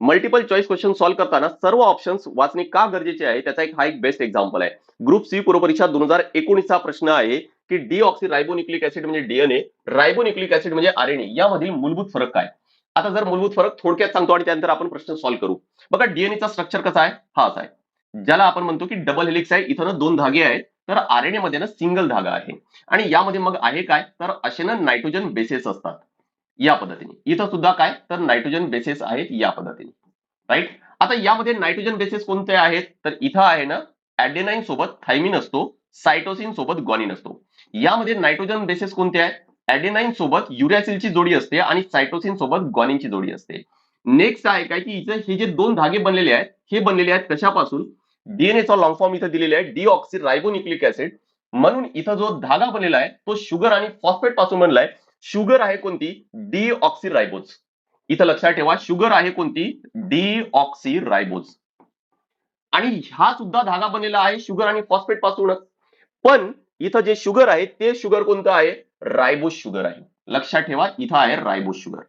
Multiple choice question solve करताना सर्व options वाचणे का गरजेचे आहे त्याचा एक बेस्ट एक्झाम्पल आहे. ग्रुप सी पूर्वपरीक्षा 2019 चा प्रश्न आहे की डीऑक्सी रायबोन्युक्लिक ऍसिड म्हणजे डीएनए, रायबोन्युक्लिक ऍसिड म्हणजे आरएनए यामधील मूलभूत फरक काय. आता जर मूलभूत फरक थोडक्यात सांगतो आणि त्यानंतर आपण प्रश्न सॉल्व्ह करू. बघा डीएनएचा स्ट्रक्चर कसा आहे, हा असा आहे, ज्याला आपण म्हणतो की डबल हेलिक्स आहे, इथं ना 2 धागे आहेत, तर आरएनए मध्ये ना सिंगल धागा आहे. आणि यामध्ये मग आहे काय, तर असे ना नायट्रोजन बेसेस असतात या पद्धतीने. इथं सुद्धा काय, तर नायट्रोजन बेसेस आहेत या पद्धतीने. राईट. आता यामध्ये नायट्रोजन बेसेस कोणते आहेत, तर इथं आहे ना ऍडेनाइन सोबत थायमिन असतो, सायटोसिन सोबत ग्वानिन असतो. यामध्ये नायट्रोजन बेसेस कोणते आहेत, ऍडेनाइन सोबत युरॅसिलची जोडी असते आणि सायटोसिन सोबत ग्वानिनची जोडी असते. नेक्स्ट आहे काय की इथे हे जे 2 धागे बनलेले आहेत, हे बनलेले आहेत कशापासून, डीएनएचा लॉंग फॉर्म इथं दिलेला आहे डीऑक्सी रायबोन्युक्लिक ऍसिड. म्हणून इथं जो धागा बनलेला आहे तो शुगर आणि फॉस्फेट पासून बनलाय. शुगर आहे कोणती, डीऑक्सी रायबोज. इथं लक्षात ठेवा, शुगर आहे कोणती, डीऑक्सी रायबोज. आणि हा सुद्धा धागा बनलेला आहे शुगर आणि फॉस्फेट पासूनच. पण इथं जे शुगर आहे ते शुगर कोणतं आहे, रायबोज शुगर आहे. लक्षात ठेवा, इथं आहे रायबोज शुगर.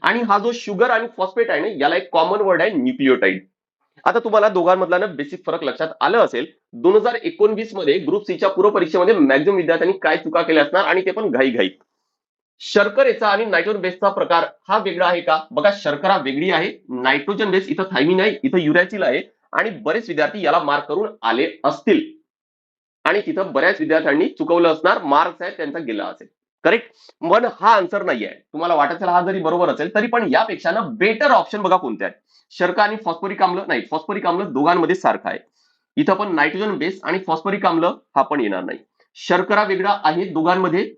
आणि हा जो शुगर आणि फॉस्फेट आहे ना, याला एक कॉमन वर्ड आहे न्यूक्लिओटाइड. आता तुम्हाला दोघांमधला ना बेसिक फरक लक्षात आलं असेल. 2019 मध्ये ग्रुप सीच्या पूर्व परीक्षेमध्ये मॅक्झिमम विद्यार्थ्यांनी काय चुका केल्या असणार आणि ते पण घाईघाईत. शर्करेचा आणि नायट्रोजन बेसचा प्रकार हा वेगळा आहे का, बघा शर्करा वेगळी आहे, नायट्रोजन बेस इथं थायमिन आहे, इथं युरॅसिल आहे. आणि बरेच विद्यार्थी याला मार्क करून आले असतील आणि तिथं बऱ्याच विद्यार्थ्यांनी चुकवलं असणार, मार्क्स आहे त्यांचा गेला असेल. करेक्ट. पण हा आन्सर नाहीये. तुम्हाला वाटत असेल हा जरी बरोबर असेल तरी पण यापेक्षा ना बेटर ऑप्शन बघा कोणते आहेत. शर्करा आणि फॉस्फोरिक आम्ल नाही, फॉस्फोरिक आम्ल दोघांमध्ये सारखा आहे. इथं पण नायट्रोजन बेस आणि फॉस्फोरिक आम्ल हा पण येणार नाही. शर्करा वेगळा आहे दोघांमध्ये,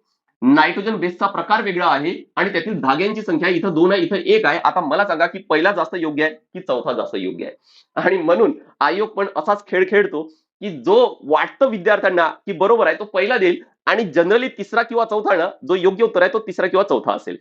नायट्रोजन बेसचा प्रकार वेगळा आहे आणि त्यातील धाग्यांची संख्या इथं 2 आहे, इथं 1 आहे. आता मला सांगा की पहिला जास्त योग्य आहे की चौथा जास्त योग्य आहे. आणि म्हणून आयोग पण असाच खेळ खेळतो की जो वाटतं विद्यार्थ्यांना की बरोबर आहे तो पहिला देईल आणि जनरली तिसरा किंवा चौथा ना जो योग्य उत्तर आहे तो तिसरा किंवा चौथा असेल.